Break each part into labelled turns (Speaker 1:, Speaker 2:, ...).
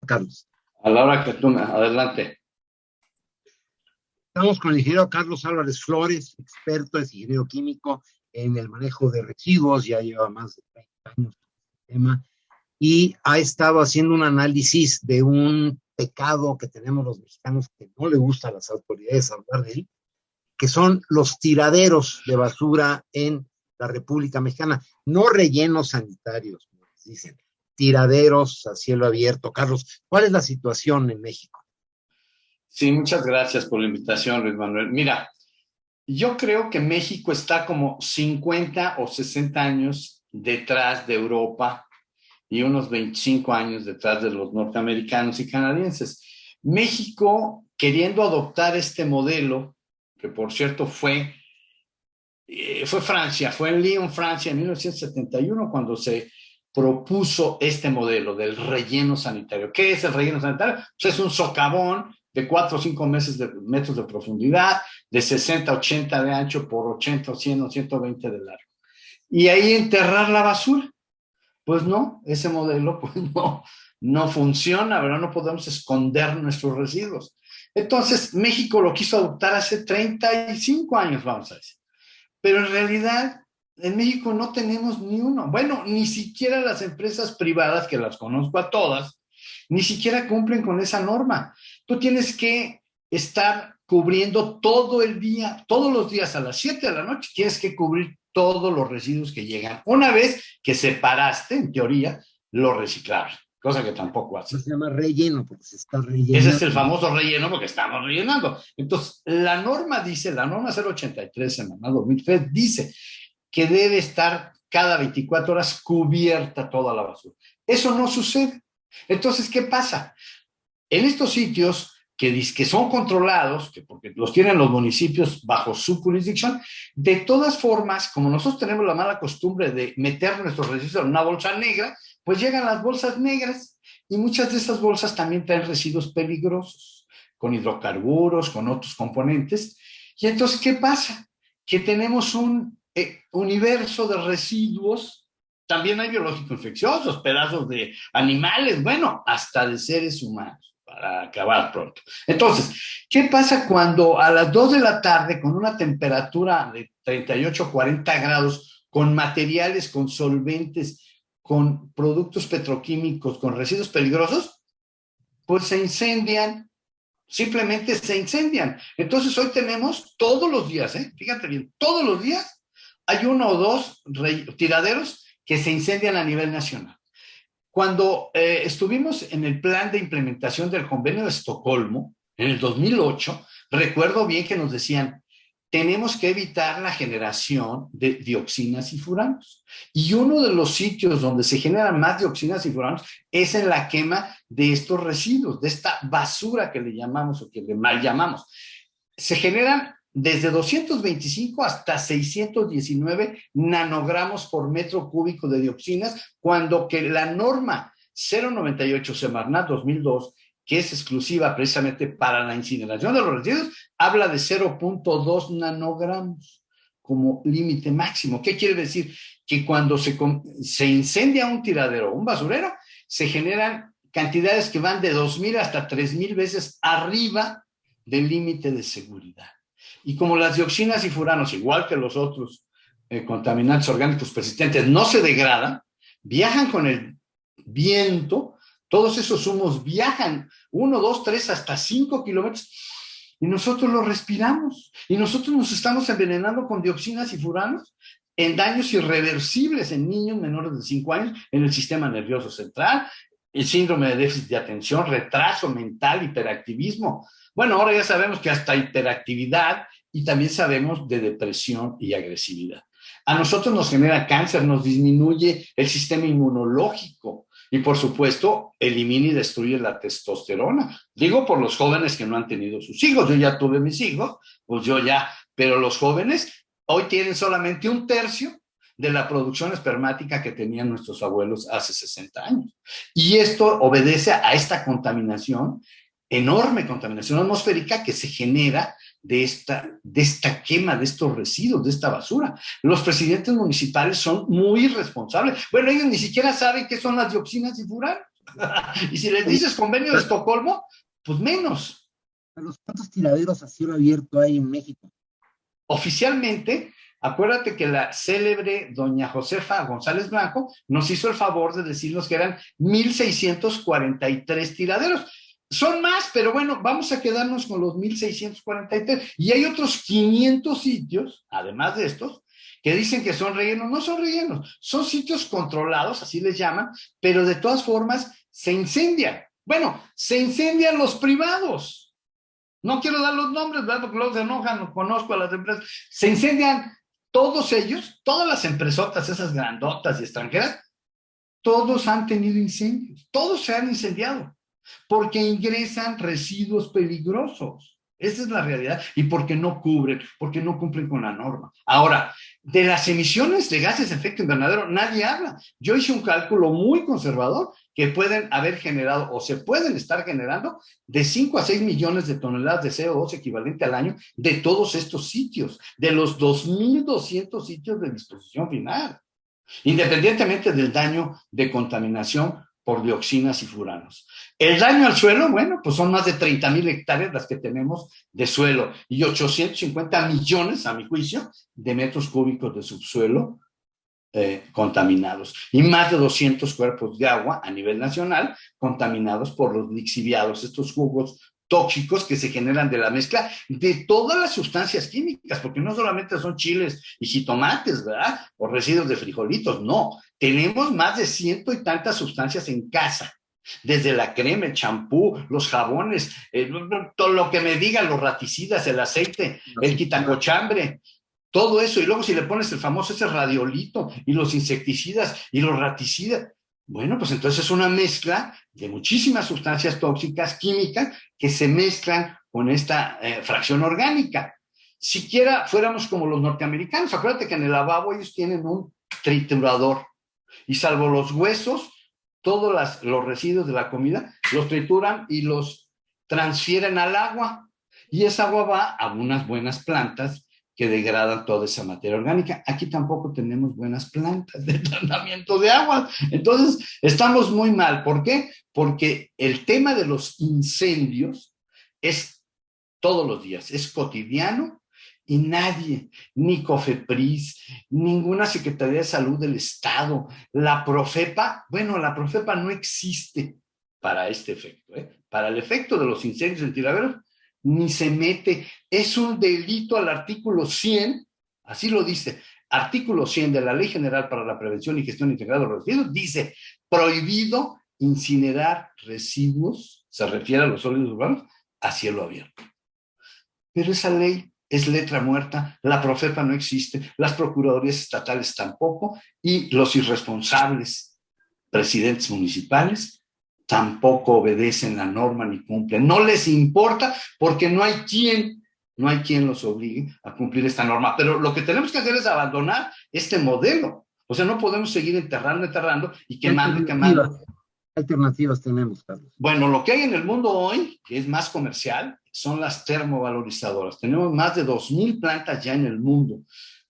Speaker 1: Carlos.
Speaker 2: A la hora que tú me... Adelante.
Speaker 1: Estamos con el ingeniero Carlos Álvarez Flores, experto, es ingeniero químico en el manejo de residuos, ya lleva más de 30 años en el tema, y ha estado haciendo un análisis de un pecado que tenemos los mexicanos que no le gusta a las autoridades hablar de él, que son los tiraderos de basura en la República Mexicana, no rellenos sanitarios, como les dicen, tiraderos a cielo abierto. Carlos, ¿cuál es la situación en México?
Speaker 2: Sí, muchas gracias por la invitación, Luis Manuel. Mira, yo creo que México está como 50 o 60 años detrás de Europa y unos 25 años detrás de los norteamericanos y canadienses. México, queriendo adoptar este modelo, que por cierto fue Francia, fue en Lyon, Francia, en 1971, cuando se propuso este modelo del relleno sanitario. ¿Qué es el relleno sanitario? Pues es un socavón de 4 o 5 metros de profundidad, de 60, 80 de ancho por 80, 100 o 120 de largo. Y ahí enterrar la basura. Pues no, ese modelo pues no funciona, ¿verdad? No podemos esconder nuestros residuos. Entonces, México lo quiso adoptar hace 35 años, vamos a decir. Pero en realidad, en México no tenemos ni uno. Bueno, ni siquiera las empresas privadas, que las conozco a todas, ni siquiera cumplen con esa norma. Tú tienes que estar cubriendo todo el día, todos los días a las 7 de la noche, tienes que cubrir todos los residuos que llegan. Una vez que separaste, en teoría, lo reciclable, cosa que tampoco hace.
Speaker 1: Se llama relleno, porque se está rellenando.
Speaker 2: Ese es el famoso relleno, porque estamos rellenando. Entonces, la norma 083, semana 2003, dice que debe estar cada 24 horas cubierta toda la basura. Eso no sucede. Entonces, ¿qué pasa? En estos sitios que son controlados, que porque los tienen los municipios bajo su jurisdicción, de todas formas, como nosotros tenemos la mala costumbre de meter nuestros residuos en una bolsa negra, pues llegan las bolsas negras y muchas de esas bolsas también traen residuos peligrosos, con hidrocarburos, con otros componentes. Y entonces, ¿qué pasa? Que tenemos un universo de residuos. También hay biológicos infecciosos, pedazos de animales, bueno, hasta de seres humanos, para acabar pronto. Entonces, ¿qué pasa cuando a las 2 de la tarde, con una temperatura de 38, 40 grados, con materiales, con solventes, con productos petroquímicos, con residuos peligrosos, pues se incendian, simplemente se incendian? Entonces, hoy tenemos todos los días, fíjate bien, todos los días hay 1 o 2 tiraderos que se incendian a nivel nacional. Cuando estuvimos en el plan de implementación del Convenio de Estocolmo, en el 2008, recuerdo bien que nos decían, tenemos que evitar la generación de dioxinas y furanos. Y uno de los sitios donde se generan más dioxinas y furanos es en la quema de estos residuos, de esta basura que le llamamos o que le mal llamamos. Se generan desde 225 hasta 619 nanogramos por metro cúbico de dioxinas, cuando que la norma 098 Semarnat 2002, que es exclusiva precisamente para la incineración de los residuos, habla de 0.2 nanogramos como límite máximo. ¿Qué quiere decir? Que cuando se incendia un tiradero o un basurero, se generan cantidades que van de 2,000 hasta 3,000 veces arriba del límite de seguridad. Y como las dioxinas y furanos, igual que los otros contaminantes orgánicos persistentes, no se degradan, viajan con el viento, todos esos humos viajan 1, 2, 3, hasta 5 kilómetros, y nosotros los respiramos, y nosotros nos estamos envenenando con dioxinas y furanos en daños irreversibles en niños menores de 5 años, en el sistema nervioso central, el síndrome de déficit de atención, retraso mental, hiperactivismo. Bueno, ahora ya sabemos que hasta hiperactividad, y también sabemos de depresión y agresividad. A nosotros nos genera cáncer, nos disminuye el sistema inmunológico y, por supuesto, elimina y destruye la testosterona. Digo por los jóvenes que no han tenido sus hijos. Yo ya tuve mis hijos, pues yo ya, pero los jóvenes hoy tienen solamente 1/3 de la producción espermática que tenían nuestros abuelos hace 60 años. Y esto obedece a esta contaminación, enorme contaminación atmosférica que se genera de esta quema, de estos residuos, de esta basura. Los presidentes municipales son muy irresponsables. Bueno, ellos ni siquiera saben qué son las dioxinas y furanos. Y si les dices convenio de Estocolmo, pues menos.
Speaker 1: ¿Cuántos tiraderos a cielo abierto hay en México?
Speaker 2: Oficialmente, acuérdate que la célebre doña Josefa González Blanco nos hizo el favor de decirnos que eran 1,643 tiraderos. Son más, pero bueno, vamos a quedarnos con los 1,643. Y hay otros 500 sitios, además de estos, que dicen que son rellenos. No son rellenos, son sitios controlados, así les llaman, pero de todas formas se incendian. Bueno, se incendian los privados. No quiero dar los nombres, ¿verdad? Porque luego se enojan, no conozco a las empresas. Se incendian todos ellos, todas las empresotas, esas grandotas y extranjeras, todos han tenido incendios, todos se han incendiado, porque ingresan residuos peligrosos. Esa es la realidad. Y porque no cumplen con la norma. Ahora, de las emisiones de gases de efecto invernadero, nadie habla. Yo hice un cálculo muy conservador que pueden haber generado o se pueden estar generando de 5 a 6 millones de toneladas de CO2 equivalente al año de todos estos sitios, de los 2,200 sitios de disposición final, independientemente del daño de contaminación por dioxinas y furanos. El daño al suelo, bueno, pues son más de 30,000 hectáreas las que tenemos de suelo y 850 millones, a mi juicio, de metros cúbicos de subsuelo contaminados y más de 200 cuerpos de agua a nivel nacional contaminados por los lixiviados, estos jugos tóxicos que se generan de la mezcla de todas las sustancias químicas, porque no solamente son chiles y jitomates, ¿verdad? O residuos de frijolitos, no. Tenemos más de 100 y tantas sustancias en casa, desde la crema, el champú, los jabones, todo lo que me digan, los raticidas, el aceite, el quitacochambre, todo eso. Y luego si le pones el famoso ese radiolito y los insecticidas y los raticidas, bueno, pues entonces es una mezcla de muchísimas sustancias tóxicas, químicas, que se mezclan con esta fracción orgánica. Siquiera fuéramos como los norteamericanos, acuérdate que en el lavabo ellos tienen un triturador y salvo los huesos, todos los residuos de la comida los trituran y los transfieren al agua. Y esa agua va a unas buenas plantas que degradan toda esa materia orgánica. Aquí tampoco tenemos buenas plantas de tratamiento de agua. Entonces, estamos muy mal. ¿Por qué? Porque el tema de los incendios es todos los días, es cotidiano y nadie, ni COFEPRIS, ninguna Secretaría de Salud del Estado, la Profepa, bueno, la Profepa no existe para este efecto, para el efecto de los incendios en tiraderos, ni se mete. Es un delito al artículo 100, así lo dice, artículo 100 de la Ley General para la Prevención y Gestión Integrada de los Residuos, dice, prohibido incinerar residuos, se refiere a los sólidos urbanos, a cielo abierto. Pero esa ley es letra muerta, la Profepa no existe, las procuradurías estatales tampoco, y los irresponsables presidentes municipales tampoco obedecen la norma ni cumplen. No les importa porque no hay quien los obligue a cumplir esta norma. Pero lo que tenemos que hacer es abandonar este modelo. O sea, no podemos seguir enterrando y quemando.
Speaker 1: Alternativas tenemos, Carlos.
Speaker 2: Bueno, lo que hay en el mundo hoy, que es más comercial, son las termovalorizadoras. Tenemos más de 2,000 plantas ya en el mundo.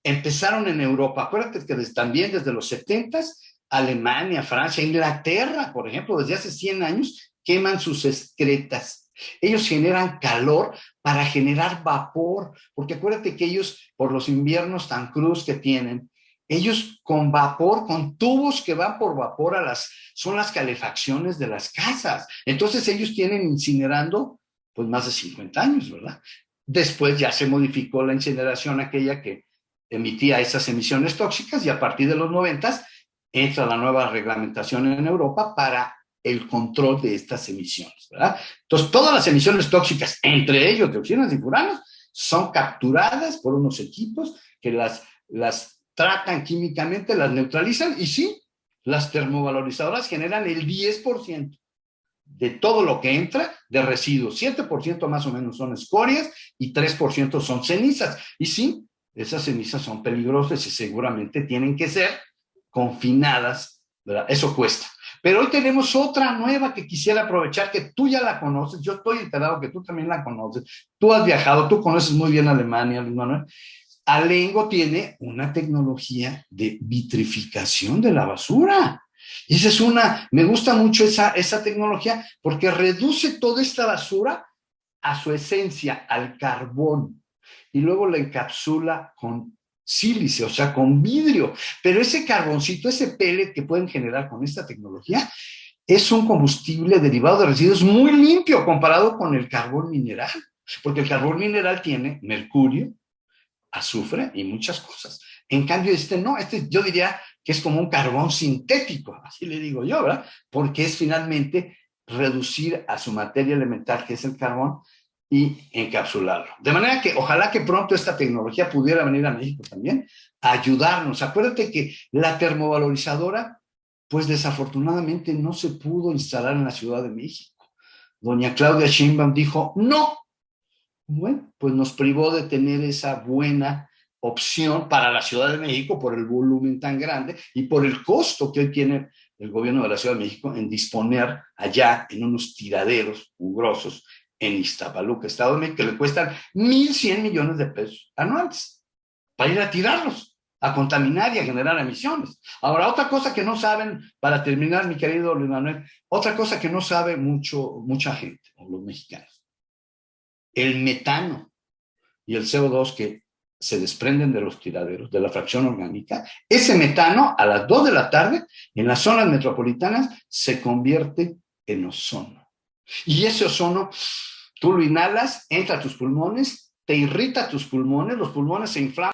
Speaker 2: Empezaron en Europa. Acuérdate que también desde los 70s, Alemania, Francia, Inglaterra, por ejemplo, desde hace 100 años, queman sus excretas. Ellos generan calor para generar vapor, porque acuérdate que ellos, por los inviernos tan crudos que tienen, ellos con vapor, con tubos que van por vapor son las calefacciones de las casas. Entonces ellos tienen incinerando pues más de 50 años, ¿verdad? Después ya se modificó la incineración aquella que emitía esas emisiones tóxicas y a partir de los 90s entra la nueva reglamentación en Europa para el control de estas emisiones, ¿verdad? Entonces todas las emisiones tóxicas, entre ellos dioxinas y furanos, son capturadas por unos equipos que las tratan químicamente, las neutralizan y sí, las termovalorizadoras generan el 10% de todo lo que entra de residuos. 7% más o menos son escorias y 3% son cenizas. Y sí, esas cenizas son peligrosas y seguramente tienen que ser confinadas, ¿verdad? Eso cuesta. Pero hoy tenemos otra nueva que quisiera aprovechar, que tú ya la conoces, yo estoy enterado que tú también la conoces, tú has viajado, tú conoces muy bien Alemania, Luis Manuel. Alengo tiene una tecnología de vitrificación de la basura. Y me gusta mucho esa tecnología porque reduce toda esta basura a su esencia, al carbón, y luego la encapsula con sílice, o sea, con vidrio. Pero ese carboncito, ese pellet que pueden generar con esta tecnología, es un combustible derivado de residuos muy limpio comparado con el carbón mineral, porque el carbón mineral tiene mercurio, azufre y muchas cosas. En cambio, no, yo diría que es como un carbón sintético, así le digo yo, ¿verdad? Porque es finalmente reducir a su materia elemental, que es el carbón, y encapsularlo. De manera que ojalá que pronto esta tecnología pudiera venir a México también a ayudarnos. Acuérdate que la termovalorizadora, pues desafortunadamente no se pudo instalar en la Ciudad de México. Doña Claudia Sheinbaum dijo, no. Bueno, pues nos privó de tener esa buena opción para la Ciudad de México por el volumen tan grande y por el costo que hoy tiene el gobierno de la Ciudad de México en disponer allá en unos tiraderos mugrosos en Iztapaluca, Estado de México, que le cuestan 1,100 millones de pesos anuales para ir a tirarlos, a contaminar y a generar emisiones. Ahora, otra cosa que no saben, para terminar, mi querido Luis Manuel, otra cosa que no sabe mucha gente, o los mexicanos, el metano y el CO2 que se desprenden de los tiraderos, de la fracción orgánica, ese metano a las 2 de la tarde en las zonas metropolitanas se convierte en ozono. Y ese ozono, tú lo inhalas, entra a tus pulmones, te irrita tus pulmones, los pulmones se inflaman.